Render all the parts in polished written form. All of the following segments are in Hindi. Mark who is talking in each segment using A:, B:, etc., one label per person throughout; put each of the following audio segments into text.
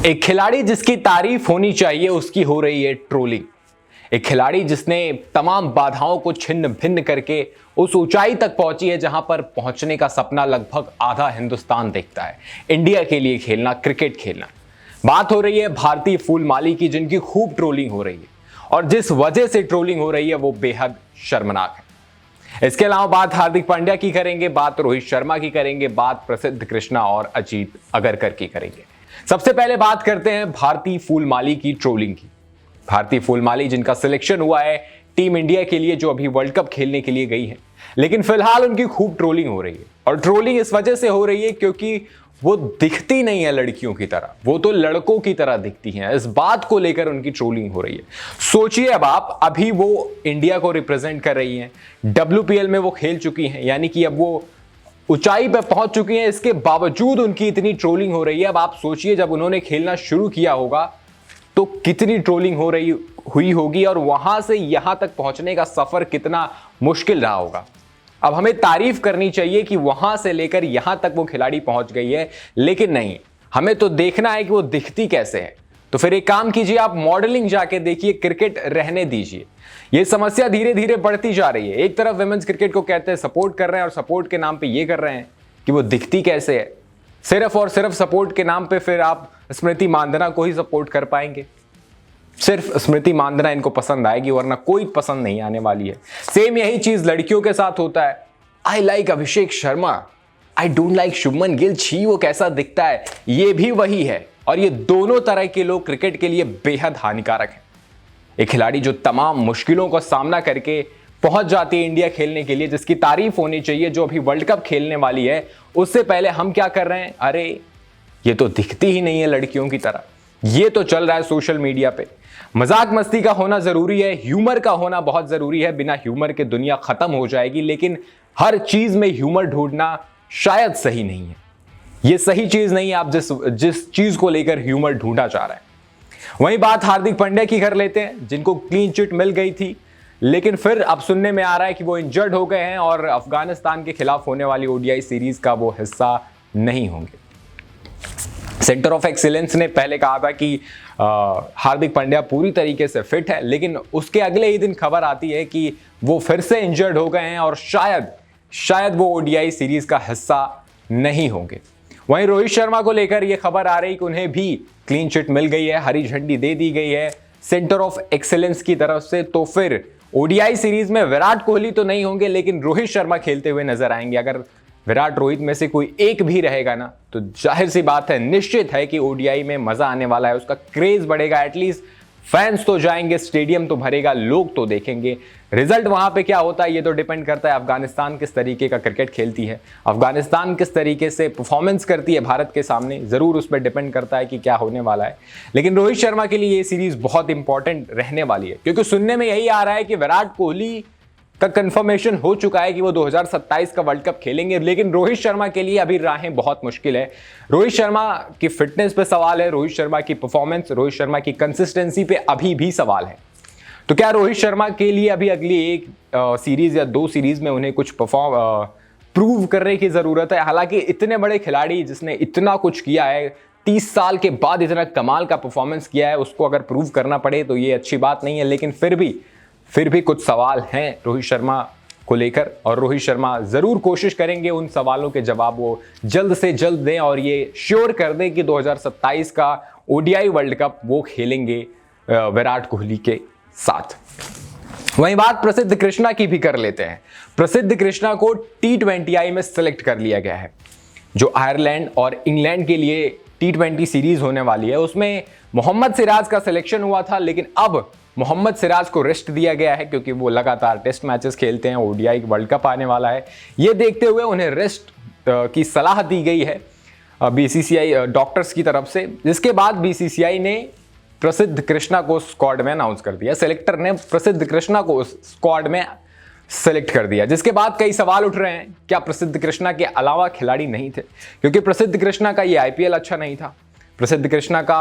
A: एक खिलाड़ी जिसकी तारीफ होनी चाहिए उसकी हो रही है ट्रोलिंग। एक खिलाड़ी जिसने तमाम बाधाओं को छिन्न भिन्न करके उस ऊंचाई तक पहुंची है जहां पर पहुंचने का सपना लगभग आधा हिंदुस्तान देखता है, इंडिया के लिए खेलना, क्रिकेट खेलना। बात हो रही है भारतीय फूलमाली की, जिनकी खूब ट्रोलिंग हो रही है और जिस वजह से ट्रोलिंग हो रही है वो बेहद शर्मनाक है। इसके अलावा बात हार्दिक पांड्या की करेंगे, बात रोहित शर्मा की करेंगे, बात प्रसिद्ध कृष्णा और अजीत अगरकर की करेंगे। सबसे पहले बात करते हैं भारतीय फूलमाली की ट्रोलिंग की। भारतीय फूलमाली जिनका सिलेक्शन हुआ है टीम इंडिया के लिए, जो अभी वर्ल्ड कप खेलने के लिए गई है, लेकिन फिलहाल उनकी खूब ट्रोलिंग हो रही है। और ट्रोलिंग इस वजह से हो रही है क्योंकि वो दिखती नहीं है लड़कियों की तरह, वो तो लड़कों की तरह दिखती हैं। इस बात को लेकर उनकी ट्रोलिंग हो रही है। सोचिए अब आप, अभी वो इंडिया को रिप्रेजेंट कर रही हैं, WPL में वो खेल चुकी हैं, यानी कि अब वो ऊंचाई पर पहुंच चुकी हैं। इसके बावजूद उनकी इतनी ट्रोलिंग हो रही है। अब आप सोचिए जब उन्होंने खेलना शुरू किया होगा तो कितनी ट्रोलिंग हुई होगी और वहां से यहां तक पहुंचने का सफर कितना मुश्किल रहा होगा। अब हमें तारीफ करनी चाहिए कि वहां से लेकर यहां तक वो खिलाड़ी पहुंच गई है, लेकिन नहीं, हमें तो देखना है कि वो दिखती कैसे है। तो फिर एक काम कीजिए, आप मॉडलिंग जाके देखिए, क्रिकेट रहने दीजिए। ये समस्या धीरे धीरे बढ़ती जा रही है। एक तरफ विमेंस क्रिकेट को कहते हैं सपोर्ट कर रहे हैं और सपोर्ट के नाम पे ये कर रहे हैं कि वो दिखती कैसे है। सिर्फ और सिर्फ सपोर्ट के नाम पे फिर आप स्मृति मांधाना को ही सपोर्ट कर पाएंगे। सिर्फ स्मृति मांधाना इनको पसंद आएगी, वरना कोई पसंद नहीं आने वाली है। सेम यही चीज लड़कियों के साथ होता है। I like Abhishek Sharma, I don't like Shubman Gill, छी वो कैसा दिखता है। ये भी वही है और ये दोनों तरह के लोग क्रिकेट के लिए बेहद हानिकारक हैं। एक खिलाड़ी जो तमाम मुश्किलों का सामना करके पहुंच जाती है इंडिया खेलने के लिए, जिसकी तारीफ होनी चाहिए, जो अभी वर्ल्ड कप खेलने वाली है, उससे पहले हम क्या कर रहे हैं, अरे ये तो दिखती ही नहीं है लड़कियों की तरह। ये तो चल रहा है सोशल मीडिया पे। मजाक मस्ती का होना जरूरी है, ह्यूमर का होना बहुत जरूरी है। बिना ह्यूमर के दुनिया खत्म हो जाएगी, लेकिन हर चीज में ह्यूमर ढूंढना शायद सही नहीं है। ये सही चीज नहीं है, आप जिस चीज को लेकर ह्यूमर ढूंढना चाह रहे हैं। वहीं बात हार्दिक पांड्या की कर लेते हैं, जिनको क्लीन चिट मिल गई थी, लेकिन फिर अब सुनने में आ रहा है कि वो इंजर्ड हो गए हैं और अफगानिस्तान के खिलाफ होने वाली ODI सीरीज का वो हिस्सा नहीं होंगे। सेंटर ऑफ एक्सीलेंस ने पहले कहा था कि हार्दिक पांड्या पूरी तरीके से फिट है, लेकिन उसके अगले ही दिन खबर आती है कि वो फिर से इंजर्ड हो गए हैं और शायद वो ODI सीरीज का हिस्सा नहीं होंगे। वहीं रोहित शर्मा को लेकर यह खबर आ रही कि उन्हें भी क्लीन चिट मिल गई है, हरी झंडी दे दी गई है सेंटर ऑफ एक्सीलेंस की तरफ से। तो फिर ODI सीरीज में विराट कोहली तो नहीं होंगे, लेकिन रोहित शर्मा खेलते हुए नजर आएंगे। अगर विराट रोहित में से कोई एक भी रहेगा ना, तो जाहिर सी बात है, निश्चित है कि ODI में मजा आने वाला है, उसका क्रेज बढ़ेगा। एटलीस्ट फैंस तो जाएंगे, स्टेडियम तो भरेगा, लोग तो देखेंगे। रिजल्ट वहां पे क्या होता है ये तो डिपेंड करता है अफगानिस्तान किस तरीके का क्रिकेट खेलती है, अफगानिस्तान किस तरीके से परफॉर्मेंस करती है भारत के सामने, जरूर उस पर डिपेंड करता है कि क्या होने वाला है। लेकिन रोहित शर्मा के लिए ये सीरीज बहुत इंपॉर्टेंट रहने वाली है, क्योंकि सुनने में यही आ रहा है कि विराट कोहली का कंफर्मेशन हो चुका है कि वो 2027 का वर्ल्ड कप खेलेंगे, लेकिन रोहित शर्मा के लिए अभी राहें बहुत मुश्किल है। रोहित शर्मा की फिटनेस पे सवाल है, रोहित शर्मा की परफॉर्मेंस, रोहित शर्मा की कंसिस्टेंसी पे अभी भी सवाल है। तो क्या रोहित शर्मा के लिए अभी अगली एक सीरीज या 2 सीरीज में उन्हें कुछ प्रूव करने की जरूरत है? हालांकि इतने बड़े खिलाड़ी जिसने इतना कुछ किया है, 30 साल के बाद इतना कमाल का परफॉर्मेंस किया है, उसको अगर प्रूव करना पड़े तो ये अच्छी बात नहीं है। लेकिन फिर भी कुछ सवाल हैं रोहित शर्मा को लेकर, और रोहित शर्मा जरूर कोशिश करेंगे उन सवालों के जवाब वो जल्द से जल्द दें और ये श्योर कर दें कि 2027 का ODI वर्ल्ड कप वो खेलेंगे विराट कोहली के साथ। वहीं बात प्रसिद्ध कृष्णा की भी कर लेते हैं। प्रसिद्ध कृष्णा को T20I में सिलेक्ट कर लिया गया है। जो आयरलैंड और इंग्लैंड के लिए T20 सीरीज होने वाली है, उसमें मोहम्मद सिराज का सिलेक्शन हुआ था, लेकिन अब मोहम्मद सिराज को रेस्ट दिया गया है क्योंकि वो लगातार टेस्ट मैचेस खेलते हैं, ODI वर्ल्ड कप आने वाला है। ये देखते हुए उन्हें रेस्ट की सलाह दी गई है BCCI डॉक्टर्स की तरफ से, जिसके बाद BCCI ने प्रसिद्ध कृष्णा को स्क्वाड में अनाउंस कर दिया। सेलेक्टर ने प्रसिद्ध कृष्णा को स्क्वाड में सेलेक्ट कर दिया, जिसके बाद कई सवाल उठ रहे हैं, क्या प्रसिद्ध कृष्णा के अलावा खिलाड़ी नहीं थे? क्योंकि प्रसिद्ध कृष्णा का ये IPL अच्छा नहीं था, प्रसिद्ध कृष्णा का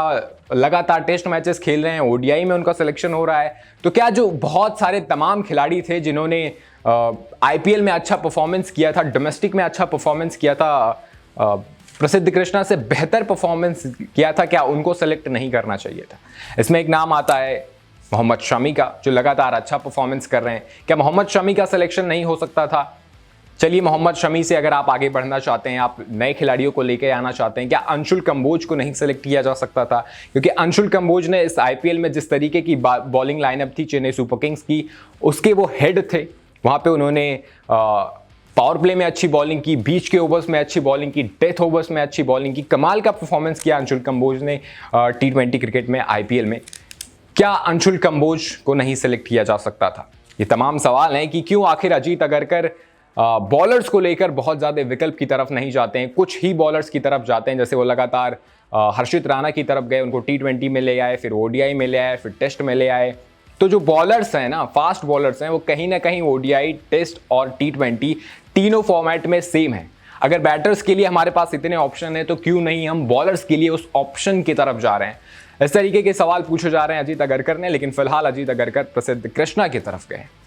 A: लगातार टेस्ट मैचेस खेल रहे हैं, ODI में उनका सिलेक्शन हो रहा है। तो क्या जो बहुत सारे तमाम खिलाड़ी थे जिन्होंने IPL में अच्छा परफॉर्मेंस किया था, डोमेस्टिक में अच्छा परफॉर्मेंस किया था, प्रसिद्ध कृष्णा से बेहतर परफॉर्मेंस किया था, क्या उनको सेलेक्ट नहीं करना चाहिए था? इसमें एक नाम आता है मोहम्मद शमी का, जो लगातार अच्छा परफॉर्मेंस कर रहे हैं। क्या मोहम्मद शमी का सिलेक्शन नहीं हो सकता था? चलिए, मोहम्मद शमी से अगर आप आगे बढ़ना चाहते हैं, आप नए खिलाड़ियों को लेकर आना चाहते हैं, क्या अंशुल कंबोज को नहीं सेलेक्ट किया जा सकता था? क्योंकि अंशुल कंबोज ने इस आईपीएल में जिस तरीके की बॉलिंग लाइनअप थी चेन्नई सुपर किंग्स की, उसके वो हेड थे। वहां पे उन्होंने पावर प्ले में अच्छी बॉलिंग की, बीच के ओवर्स में अच्छी बॉलिंग की, डेथ ओवर्स में अच्छी बॉलिंग की, कमाल का परफॉर्मेंस किया अंशुल कंबोज ने T20 क्रिकेट में, आईपीएल में। क्या अंशुल कंबोज को नहीं सेलेक्ट किया जा सकता था? ये तमाम सवाल हैं कि क्यों आखिर अजीत अगरकर बॉलर्स को लेकर बहुत ज़्यादा विकल्प की तरफ नहीं जाते हैं, कुछ ही बॉलर्स की तरफ जाते हैं। जैसे वो लगातार हर्षित राणा की तरफ गए, उनको T20 में ले आए, फिर ODI में ले आए, फिर टेस्ट में ले आए। तो जो बॉलर्स हैं ना, फास्ट बॉलर्स हैं, वो कहीं ना कहीं ODI, टेस्ट और T20 तीनों फॉर्मेट में सेम है। अगर बैटर्स के लिए हमारे पास इतने ऑप्शन हैं, तो क्यों नहीं हम बॉलर्स के लिए उस ऑप्शन की तरफ जा रहे हैं? इस तरीके के सवाल पूछे जा रहे हैं अजीत अगरकर ने, लेकिन फिलहाल अजीत अगरकर प्रसिद्ध कृष्णा की तरफ गए।